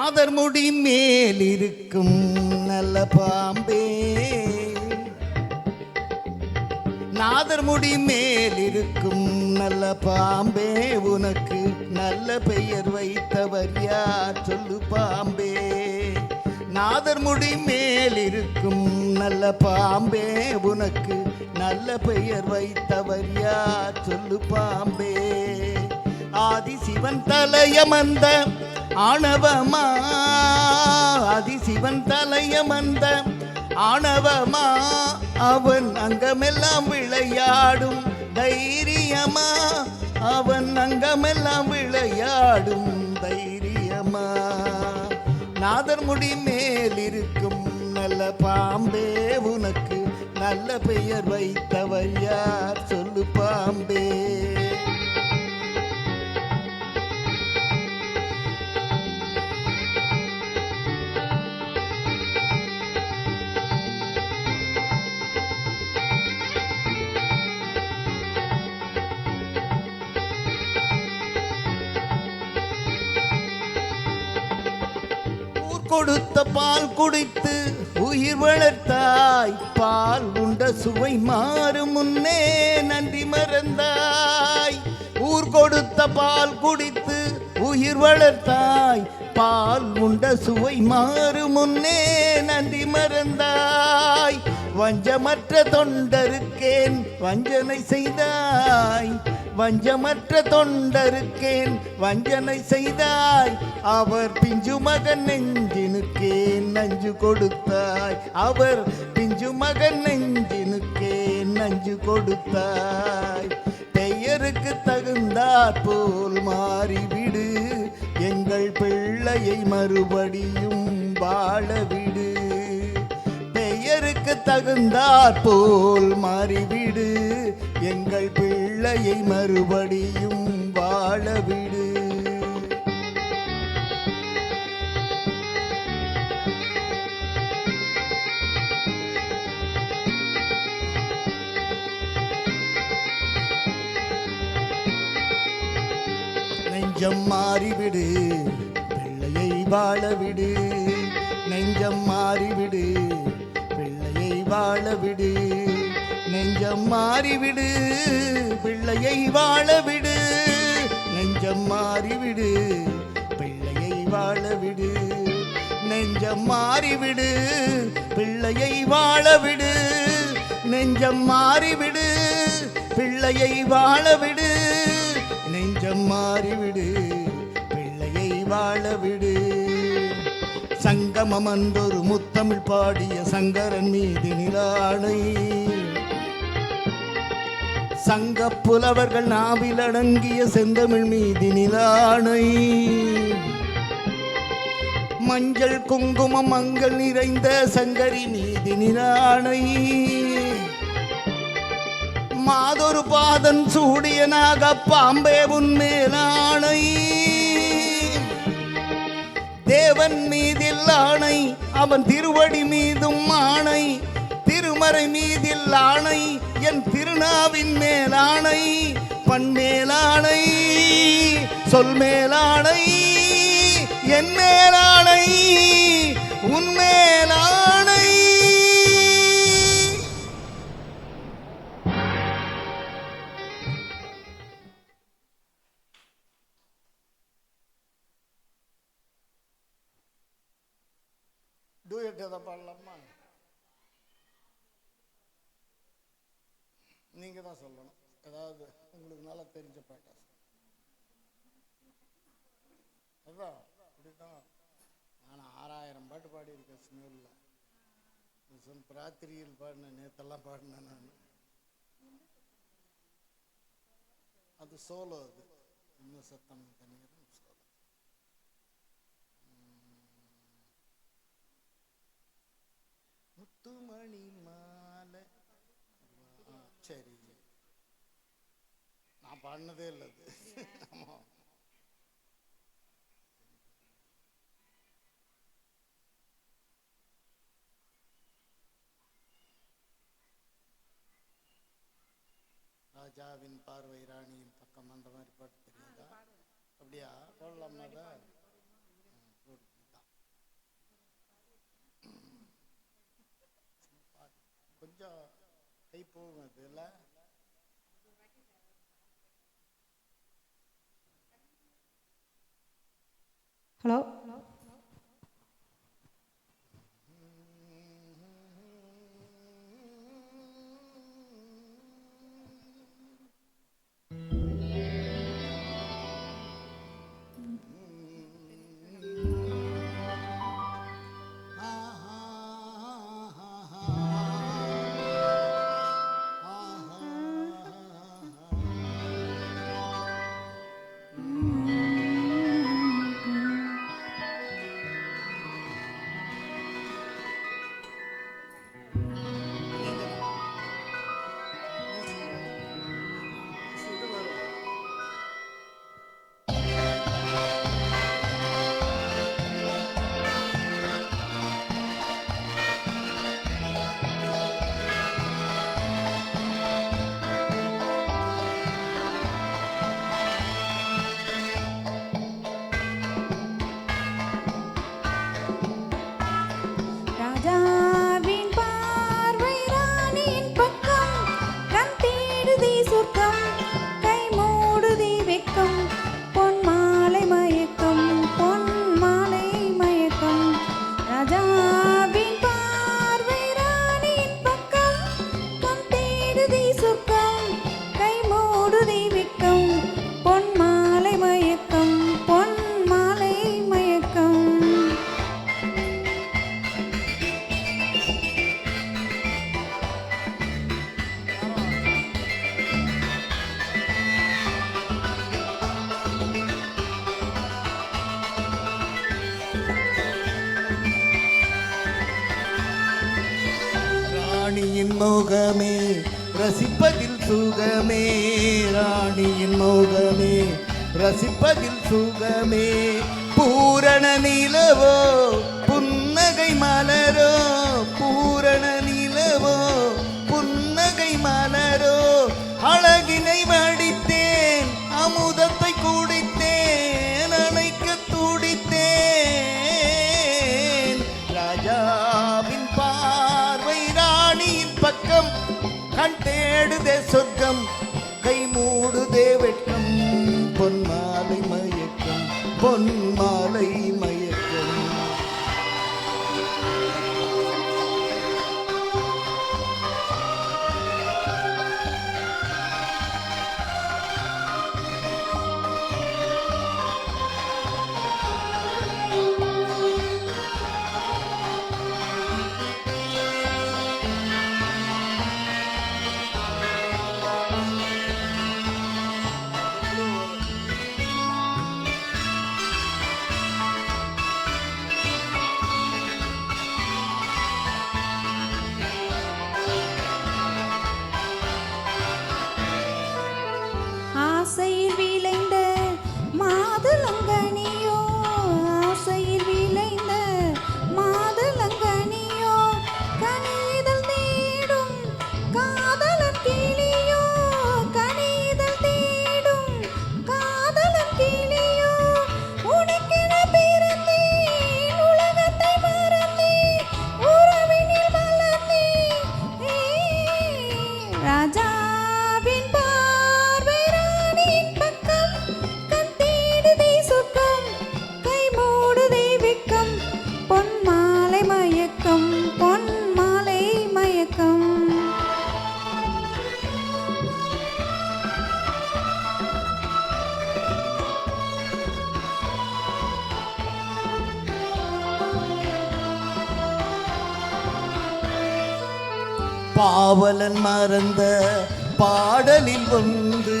நாதர் முடி மேல் இருக்கும் நல்ல பாம்பே, நாதர் முடி மேல் இருக்கும் நல்ல பாம்பே, உனக்கு நல்ல பெயர் வைத்தவர் யார் சொல்லு பாம்பே. நாதர் முடி மேல் இருக்கும் நல்ல பாம்பே, உனக்கு நல்ல பெயர் வைத்தவர் யார் சொல்லு பாம்பே. ஆதிசிவன் தலையமர்ந்த ஆணவமா, ஆதிசிவன் தலையமர்ந்த ஆணவமா, அவன் அங்கமெல்லாம் விளையாடும் தைரியமா, அவன் அங்கமெல்லாம் விளையாடும் தைரியமா. நாதர் முடி மேல் இருக்கும் நல்ல பாம்பே, உனக்கு நல்ல பெயர் வைத்தவர் யார் சொல்லு பாம்பே. கொடுத்த பால் குடித்து உயிர் வளர்த்தாய், பால் உண்ட சுவை மாறும் முன்னே நன்றி மறந்தாய். ஊர் கொடுத்த பால் குடித்து உயிர் வளர்த்தாய், பால் உண்ட சுவை மாறும் முன்னே நன்றி மறந்தாய். வஞ்சமற்ற தொண்டருக்கேன் வஞ்சனை செய்தாய், வஞ்சமற்ற தொண்டருக்கேன் வஞ்சனை செய்தாய். அவர் பிஞ்சு மகன் நெஞ்சினுக்கேன் நஞ்சு கொடுத்தாய், அவர் பிஞ்சு மகன் நெஞ்சினுக்கேன் நஞ்சு கொடுத்தாய். பெயருக்கு தகுந்தாற் போல் மாறிவிடு, எங்கள் பிள்ளையை மறுபடியும் வாழவிடு. பெயருக்கு தகுந்தாற் போல் மாறிவிடு, எங்கள் பிள்ளையை மறுபடியும் வாழவிடு. நெஞ்சம் மாறிவிடு, பிள்ளையை வாழவிடு. நெஞ்சம் மாறிவிடு, பிள்ளையை வாழவிடு. நெஞ்சம் மாறிவிடு, பிள்ளையை வாழவிடு. நெஞ்சம் மாறிவிடு, பிள்ளையை வாழவிடு. நெஞ்சம் மாறிவிடு, பிள்ளையை வாழவிடு. நெஞ்சம் மாறிவிடு, பிள்ளையை வாழவிடு. நெஞ்சம் மாறிவிடு, பிள்ளையை வாழவிடு. சங்கமம் அன்றொரு முத்தமிழ் பாடிய சங்கரன் மீது நிலானை, சங்க புலவர்கள் நாவில் அடங்கிய செந்தமிழ் மீது நிலானை. மஞ்சள் குங்குமம் மங்கள் நிறைந்த சங்கரி மீது நிலானை. மாதொரு பாதன் சூடியனாக பாம்பே உன்மேலானை. தேவன் மீதில் ஆணை, அவன் திருவடி மீதும் ஆணை. திருமறை மீதில் ஆணை, என் திருநாவின் மேலாணை. பண்மேலாணை, சொல் மேலாணை, என் மேலாணை, உன் மேலாணை. டூயட் எதை பாடலாமா? நீங்க தான் சொல்லணும். ஏதாவது உங்களுக்கு நல்லா தெரிஞ்ச பாட்டா அதான். அப்படிதான் நான் 6000 பாட்டு பாடியிருக்கேன் ஸ்னூலில். ராத்திரியில் பாடினேன், நேற்றெல்லாம் பாடினேன் நான். அது சோலோ, அது இன்னும் சத்தம் தனியாக சோலோ. முத்துமணி மாலை, சரி நான் பாடினதே இல்லை அது. ஆமாம், ராஜாவின் பார்வை ராணியின் பக்கம், அந்த மாதிரி பாட்டு தெரியாதா? அப்படியா? போடலாமா? தான் கொஞ்சம் கை போகும் அது இல்லை. ஹலோ ராஜாவின் பார்வை ராணியின் பக்கம், கண் தேடுதி சொர்க்கம், கை மூடுதி வெட்கம், பொன் மாலை மயக்கம், பொன் மாலை மயக்கம். ராஜாவின் பார்வை ராணியின் பக்கம், கண் தேடுதி சொர்க்கம், கை மூடுதி வெட்கம், பொன் மாலை மயக்கம், பொன் மாலை மயக்கம். ராணியின் மோகமே ரசிப்பதில் சுகமே, ராணியின் மோகமே ரசிப்பதில் சுகமே. பூரண நிலவோ புன்னகை மலரோ, பூரண நிலவோ புன்னகை மலரோ. அழகினை வடித்தேன், அமுதத்தை குடித்தேன், அணைக்க துடித்தேன். ராஜாவின் பார்வை ராணியின் பக்கம், கண் தேடுதே சொர்க்கம், கை மூடுதே வெட்கம், பொன் மாலை மயக்கம், பொன் மாலை மயக்கம். ஆசையில் விளைந்த மாதுளங்கனியோ, ஆசையில் விளைந்த மாதுளங்கனியோ, கனிதல் தேடும் காதலன் கிளியோ, கனிதல் தேடும் காதலன் கிளியோ. உனக்கென பிறந்தேன், உலகத்தை மறந்தேன், உறவினில் மலர்ந்தேன். ராஜாவின் பார்வை ராணியின் பக்கம், கண் தேடுதே சொர்க்கம், கை மூடுதே வெட்கம், பொன் மாலை மயக்கம், பொன் மாலை மயக்கம். பாவலன் மறந்த பாடலில் ஒன்று,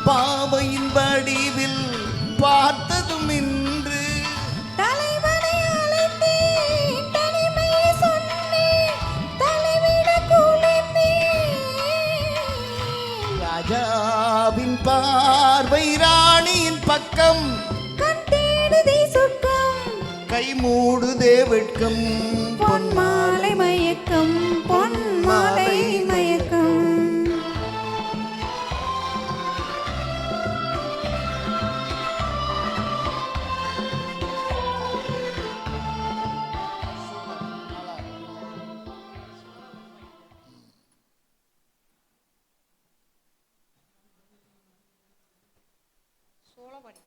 பாவையின் வடிவில் பார்த்ததும் இன்று. தலைவனை அழைத்தேன், தனிமையை சொன்னேன், தலைவிட குளிர்ந்தேன். ராஜாவின் பார்வை ராணியின் பக்கம், கண் தேடுதே சொர்க்கம், கை மூடுதே வெட்கம், பொன் மாலை மயக்கம், பொன் மாலை மயக்கம். சோளப்படி